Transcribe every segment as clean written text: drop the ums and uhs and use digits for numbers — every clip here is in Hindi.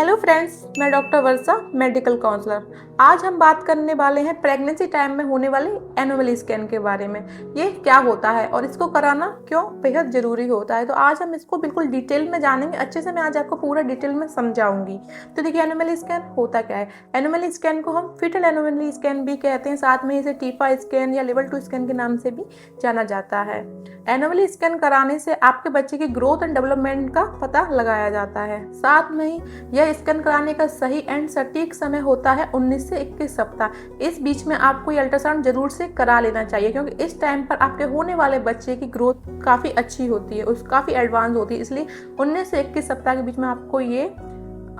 हेलो फ्रेंड्स, मैं डॉक्टर वर्षा, मेडिकल काउंसलर। आज हम बात करने वाले हैं प्रेगनेंसी टाइम में होने वाली एनुअल स्कैन के बारे में। ये क्या होता है और इसको कराना क्यों बेहद ज़रूरी होता है। तो आज हम इसको बिल्कुल डिटेल में जानेंगे। अच्छे से मैं आज आपको पूरा डिटेल में समझाऊंगी। तो देखिए, एनुअल स्कैन होता क्या है। एनुअल स्कैन को हम फीटल एनुअल स्कैन भी कहते हैं, साथ में इसे टीपा स्कैन या लेवल 2 स्कैन के नाम से भी जाना जाता है। एनुअल स्कैन कराने से आपके बच्चे की ग्रोथ एंड डेवलपमेंट का पता लगाया जाता है। साथ में ही यह स्कैन कराने का सही एंड सटीक समय होता है 19 से 21 सप्ताह। इस बीच में आपको ये अल्ट्रासाउंड जरूर से करा लेना चाहिए, क्योंकि इस टाइम पर आपके होने वाले बच्चे की ग्रोथ काफ़ी अच्छी होती है, काफ़ी एडवांस होती है। इसलिए 19 से 21 सप्ताह के बीच में आपको ये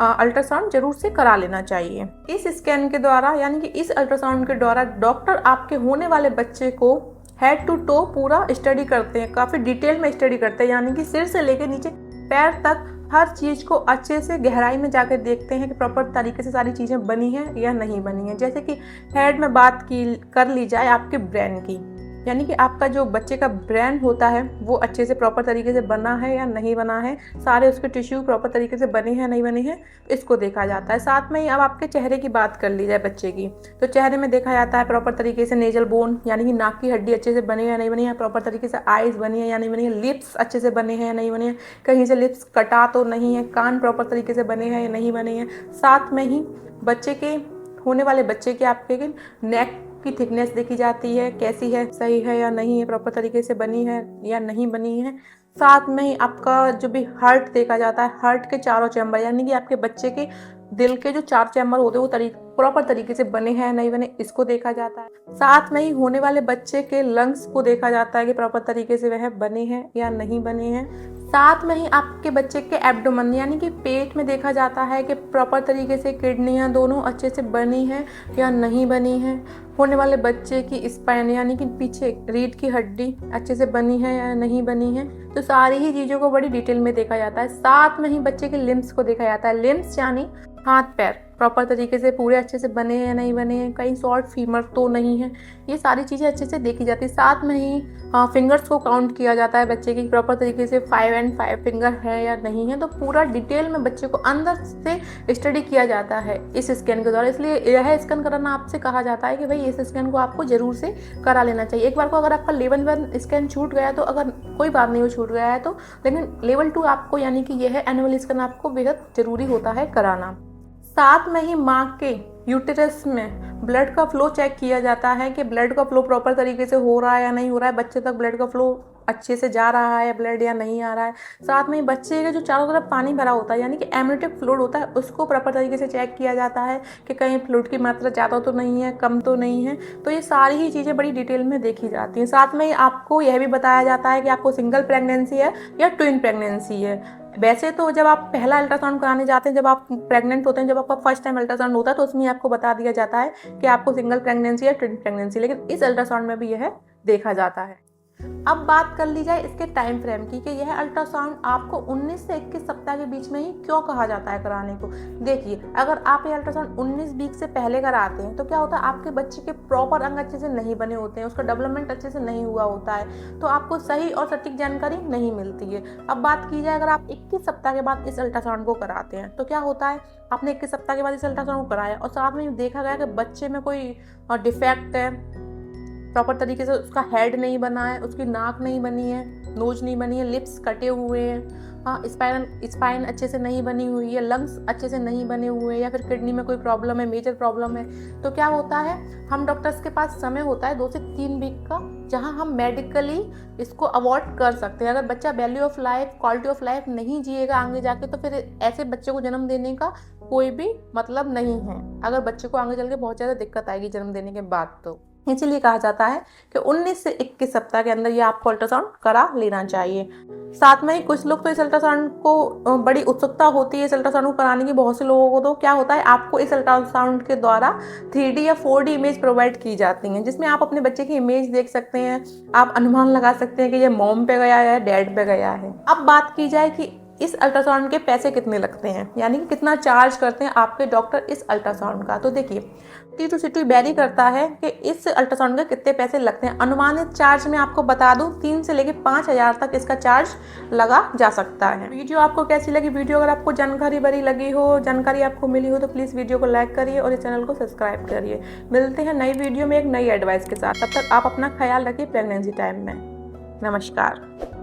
अल्ट्रासाउंड जरूर से करा लेना चाहिए। इस स्कैन के द्वारा यानी कि इस अल्ट्रासाउंड के द्वारा डॉक्टर आपके होने वाले बच्चे को हेड टू टो पूरा स्टडी करते हैं, काफ़ी डिटेल में स्टडी करते हैं। यानी कि सिर से लेकर नीचे पैर तक हर चीज़ को अच्छे से गहराई में जाकर देखते हैं कि प्रॉपर तरीके से सारी चीज़ें बनी हैं या नहीं बनी हैं। जैसे कि हेड में बात कर ली जाए आपके ब्रेन की, यानी कि आपका जो बच्चे का ब्रेन होता है वो अच्छे से प्रॉपर तरीके से बना है या नहीं बना है, सारे उसके टिश्यू प्रॉपर तरीके से बने हैं नहीं बने हैं, इसको देखा जाता है। साथ में ही अब आपके चेहरे की बात कर ली जाए बच्चे की, तो चेहरे में देखा जाता है प्रॉपर तरीके से नेजल बोन यानी कि नाक की हड्डी अच्छे से बनी है या नहीं बनी है, प्रॉपर तरीके से आइज़ बनी है या नहीं बनी है, लिप्स अच्छे से बने हैं या नहीं बने हैं, कहीं से लिप्स कटा तो नहीं है, कान प्रॉपर तरीके से बने हैं या नहीं बने हैं। साथ में ही बच्चे के होने वाले बच्चे के आपके नेक की थिकनेस देखी जाती है, कैसी है, सही है या नहीं है, प्रॉपर तरीके से बनी है या नहीं बनी है। साथ में ही आपका जो भी हार्ट देखा जाता है, हार्ट के चारों चैम्बर यानी कि आपके बच्चे के दिल के जो 4 चैम्बर होते हैं वो प्रॉपर तरीके से बने हैं नहीं बने, इसको देखा जाता है। साथ में ही होने वाले बच्चे के लंग्स को देखा जाता है कि प्रॉपर तरीके से वह बने हैं या नहीं बने हैं। साथ में ही आपके बच्चे के एब्डोमेन यानी कि पेट में देखा जाता है कि प्रॉपर तरीके से किडनियां दोनों अच्छे से बनी हैं या नहीं बनी हैं। होने वाले बच्चे की स्पाइन यानी कि पीछे रीढ़ की हड्डी अच्छे से बनी है या नहीं बनी है। तो सारी ही चीज़ों को बड़ी डिटेल में देखा जाता है। साथ में ही बच्चे के लिम्स को देखा जाता है। लिम्स यानी हाथ पैर प्रॉपर तरीके से पूरे अच्छे से बने हैं या नहीं बने हैं, कहीं शॉर्ट फीमर तो नहीं है, ये सारी चीज़ें अच्छे से देखी जाती है। साथ में ही फिंगर्स को काउंट किया जाता है बच्चे की प्रॉपर तरीके से 5 एंड 5 फिंगर है या नहीं है। तो पूरा डिटेल में बच्चे को अंदर से स्टडी किया जाता है इस स्कैन के द्वारा। इसलिए यह स्कैन कराना आपसे कहा जाता है कि भाई इस स्कैन को आपको जरूर से करा लेना चाहिए। एक बार को अगर आपका लेवल 1 स्कैन छूट गया तो अगर कोई बात नहीं, वो छूट गया है तो, लेकिन लेवल 2 आपको यानी कि यह एनुअल स्कैन आपको बेहद जरूरी होता है कराना। साथ में ही माँ के यूटेरस में ब्लड का फ्लो चेक किया जाता है कि ब्लड का फ्लो प्रॉपर तरीके से हो रहा है या नहीं हो रहा है, बच्चे तक ब्लड का फ्लो अच्छे से जा रहा है ब्लड या नहीं आ रहा है। साथ में बच्चे के जो चारों तरफ पानी भरा होता है यानी कि एमनियोटिक फ्लूइड होता है, उसको प्रॉपर तरीके से चेक किया जाता है कि कहीं फ्लूइड की मात्रा ज़्यादा तो नहीं है, कम तो नहीं है। तो ये सारी ही चीज़ें बड़ी डिटेल में देखी जाती हैं। साथ में ही आपको यह भी बताया जाता है कि आपको सिंगल प्रेगनेंसी है या ट्विन प्रेगनेंसी है। वैसे तो जब आप पहला अल्ट्रासाउंड कराने जाते हैं, जब आप प्रेग्नेंट होते हैं, जब आपका फर्स्ट टाइम अल्ट्रासाउंड होता है, तो उसमें आपको बता दिया जाता है कि आपको सिंगल प्रेगनेंसी या ट्विन प्रेगनेंसी, लेकिन इस अल्ट्रासाउंड में भी यह देखा जाता है। अब बात कर ली जाए इसके टाइम फ्रेम की कि यह अल्ट्रासाउंड आपको 19 से 21 सप्ताह के बीच में ही क्यों कहा जाता है कराने को। देखिए, अगर आप ये अल्ट्रासाउंड 19 वीक से पहले कराते हैं तो क्या होता है, आपके बच्चे के प्रॉपर अंग अच्छे से नहीं बने होते हैं, उसका डेवलपमेंट अच्छे से नहीं हुआ होता है, तो आपको सही और सटीक जानकारी नहीं मिलती है। अब बात की जाए अगर आप 21 सप्ताह के बाद इस अल्ट्रासाउंड को कराते हैं तो क्या होता है, आपने 21 सप्ताह के बाद इस अल्ट्रासाउंड को कराया और साथ में देखा गया कि बच्चे में कोई डिफेक्ट है, प्रॉपर तरीके से उसका हेड नहीं बना है, उसकी नाक नहीं बनी है, नोज नहीं बनी है, लिप्स कटे हुए हैं, स्पाइन अच्छे से नहीं बनी हुई है, लंग्स अच्छे से नहीं बने हुए हैं, या फिर किडनी में कोई प्रॉब्लम है, मेजर प्रॉब्लम है, तो क्या होता है, हम डॉक्टर्स के पास समय होता है 2 से 3 वीक का, जहां हम मेडिकली इसको अवॉइड कर सकते हैं। अगर बच्चा value of life, quality of life नहीं जिएगा आगे जाके, तो फिर ऐसे बच्चे को जन्म देने का कोई भी मतलब नहीं है। अगर बच्चे को आगे चल के बहुत ज़्यादा दिक्कत आएगी जन्म देने के बाद, तो इसलिए कहा जाता है कि 19 से 21 सप्ताह के अंदर ये आपको अल्ट्रासाउंड करा लेना चाहिए। साथ में ही कुछ लोग तो इस अल्ट्रासाउंड को बड़ी उत्सुकता होती है इस अल्ट्रासाउंड को कराने की बहुत से लोगों को, तो क्या होता है, आपको इस अल्ट्रासाउंड के द्वारा 3D या 4D इमेज प्रोवाइड की जाती हैं, जिसमें आप अपने बच्चे की इमेज देख सकते हैं, आप अनुमान लगा सकते हैं कि ये मॉम पे गया है, डैड पे गया है। अब बात की जाए कि इस अल्ट्रासाउंड के पैसे कितने लगते हैं, यानी कि कितना चार्ज करते हैं आपके डॉक्टर इस अल्ट्रासाउंड का। तो देखिए, सिटी टू सिटी वेरी करता है कि इस अल्ट्रासाउंड के कितने पैसे लगते हैं। अनुमानित चार्ज में आपको बता दूं 3 से लेकर 5,000 तक इसका चार्ज लगा जा सकता है। वीडियो आपको कैसी लगी? वीडियो अगर आपको जानकारी भरी लगी हो, जानकारी आपको मिली हो, तो प्लीज़ वीडियो को लाइक करिए और इस चैनल को सब्सक्राइब करिए। मिलते हैं नई वीडियो में एक नई एडवाइस के साथ। तब तक आप अपना ख्याल रखिए प्रेगनेंसी टाइम में। नमस्कार।